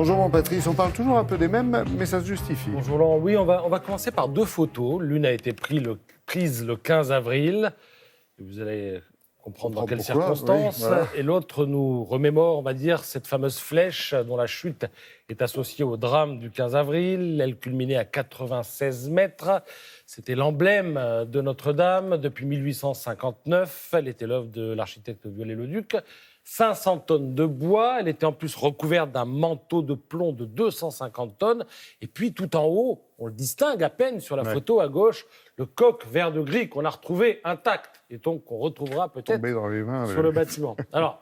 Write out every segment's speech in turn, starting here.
Bonjour mon Patrice, on parle toujours un peu des mêmes, mais ça se justifie. Bonjour Laurent, oui, on va commencer par deux photos. L'une a été prise le 15 avril, vous allez comprendre dans quelles circonstances, oui, voilà. et l'autre nous remémore, on va dire, cette fameuse flèche dont la chute est associée au drame du 15 avril. Elle culminait à 96 mètres. C'était l'emblème de Notre-Dame depuis 1859. Elle était l'œuvre de l'architecte Viollet-le-Duc. 500 tonnes de bois, elle était en plus recouverte d'un manteau de plomb de 250 tonnes. Et puis tout en haut, on le distingue à peine sur la photo à gauche, le coq vert de gris qu'on a retrouvé intact et donc qu'on retrouvera peut-être sur le bâtiment. Alors,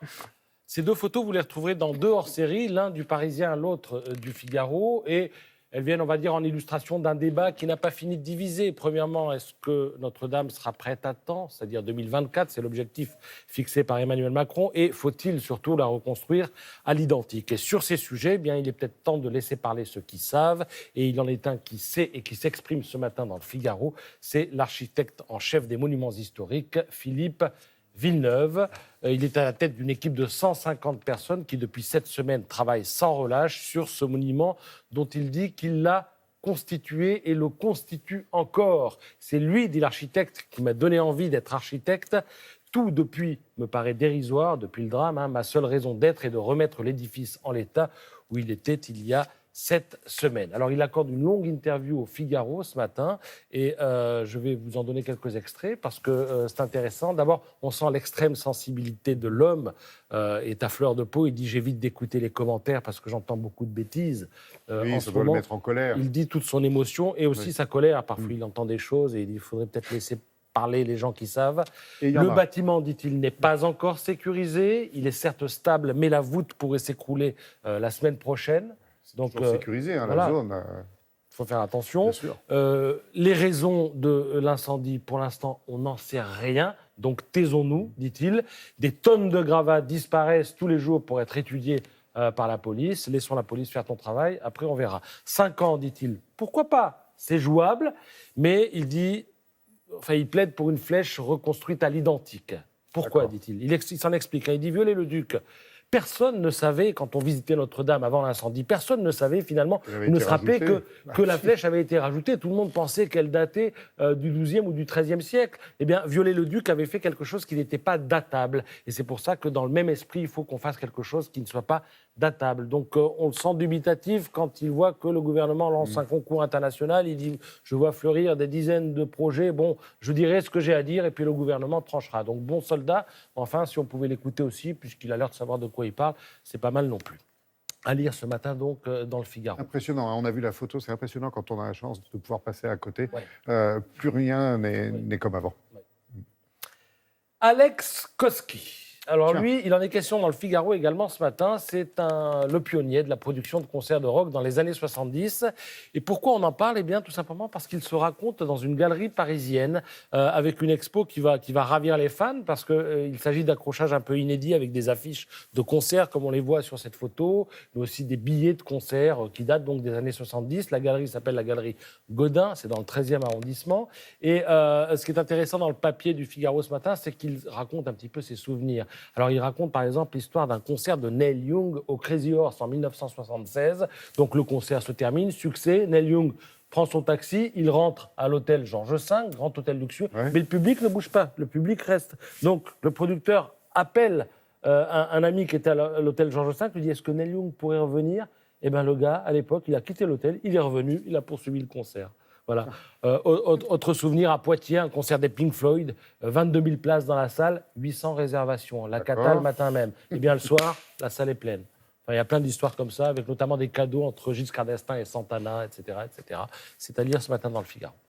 ces deux photos, vous les retrouverez dans deux hors-série, l'un du Parisien, l'autre du Figaro. Et elles viennent, on va dire, en illustration d'un débat qui n'a pas fini de diviser. Premièrement, est-ce que Notre-Dame sera prête à temps, c'est-à-dire 2024, c'est l'objectif fixé par Emmanuel Macron, et faut-il surtout la reconstruire à l'identique? Et sur ces sujets, eh bien, il est peut-être temps de laisser parler ceux qui savent, et il en est un qui sait et qui s'exprime ce matin dans le Figaro, c'est l'architecte en chef des monuments historiques, Philippe Villeneuve. Il est à la tête d'une équipe de 150 personnes qui, depuis 7 semaines, travaillent sans relâche sur ce monument dont il dit qu'il l'a constitué et le constitue encore. C'est lui, dit l'architecte, qui m'a donné envie d'être architecte. Tout depuis me paraît dérisoire, depuis le drame. Ma seule raison d'être est de remettre l'édifice en l'état où il était il y a 7 semaines. Alors, il accorde une longue interview au Figaro ce matin et je vais vous en donner quelques extraits parce que c'est intéressant. D'abord, on sent l'extrême sensibilité de l'homme est à fleur de peau. Il dit « j'évite d'écouter les commentaires parce que j'entends beaucoup de bêtises ». Oui, ça doit le mettre en colère. Il dit toute son émotion et aussi sa colère. Parfois, il entend des choses et il dit « il faudrait peut-être laisser parler les gens qui savent ». Le bâtiment, dit-il, n'est pas encore sécurisé. Il est certes stable, mais la voûte pourrait s'écrouler la semaine prochaine. Donc, sécurisé, la zone. Il faut faire attention. Bien sûr. Les raisons de l'incendie, pour l'instant, on n'en sait rien. Donc, taisons-nous, dit-il. Des tonnes de gravats disparaissent tous les jours pour être étudiées par la police. Laissons la police faire ton travail. Après, on verra. 5 ans, dit-il. Pourquoi pas? C'est jouable. Mais il dit... Enfin, il plaide pour une flèche reconstruite à l'identique. Pourquoi, dit-il? Il s'en explique. Il dit Viollet-le-Duc. Personne ne savait, quand on visitait Notre-Dame avant l'incendie, personne ne savait finalement, ne se rappelait que la flèche avait été rajoutée. Tout le monde pensait qu'elle datait du XIIe ou du XIIIe siècle. Eh bien, Viollet-le-Duc avait fait quelque chose qui n'était pas datable. Et c'est pour ça que dans le même esprit, il faut qu'on fasse quelque chose qui ne soit pas datable. Donc, on le sent dubitatif quand il voit que le gouvernement lance un concours international. Il dit, je vois fleurir des dizaines de projets. Bon, je dirai ce que j'ai à dire et puis le gouvernement tranchera. Donc, bon soldat. Enfin, si on pouvait l'écouter aussi, puisqu'il a l'air de savoir de quoi il parle, c'est pas mal non plus. À lire ce matin, donc, dans le Figaro. Impressionnant, hein, on a vu la photo, c'est impressionnant quand on a la chance de pouvoir passer à côté. Ouais. Plus rien n'est comme avant. Ouais. Alex Koski. Alors lui, il en est question dans le Figaro également ce matin. C'est le pionnier de la production de concerts de rock dans les années 70. Et pourquoi on en parle? Eh bien, tout simplement parce qu'il se raconte dans une galerie parisienne avec une expo qui va ravir les fans parce qu'il s'agit d'accrochages un peu inédits avec des affiches de concerts comme on les voit sur cette photo, mais aussi des billets de concerts qui datent donc des années 70. La galerie s'appelle la galerie Godin, c'est dans le 13e arrondissement. Et ce qui est intéressant dans le papier du Figaro ce matin, c'est qu'il raconte un petit peu ses souvenirs. Alors, il raconte par exemple l'histoire d'un concert de Neil Young au Crazy Horse en 1976. Donc, le concert se termine, succès. Neil Young prend son taxi, il rentre à l'hôtel Georges V, grand hôtel luxueux, mais le public ne bouge pas, le public reste. Donc, le producteur appelle un ami qui était à l'hôtel Georges V, lui dit « Est-ce que Neil Young pourrait revenir ?» Eh bien, le gars, à l'époque, il a quitté l'hôtel, il est revenu, il a poursuivi le concert. Voilà. Autre souvenir à Poitiers, un concert des Pink Floyd, 22 000 places dans la salle, 800 réservations. La cata le matin même. Et bien le soir, la salle est pleine. Enfin, il y a plein d'histoires comme ça, avec notamment des cadeaux entre Giscard d'Estaing et Santana, etc., etc. C'est à lire ce matin dans le Figaro.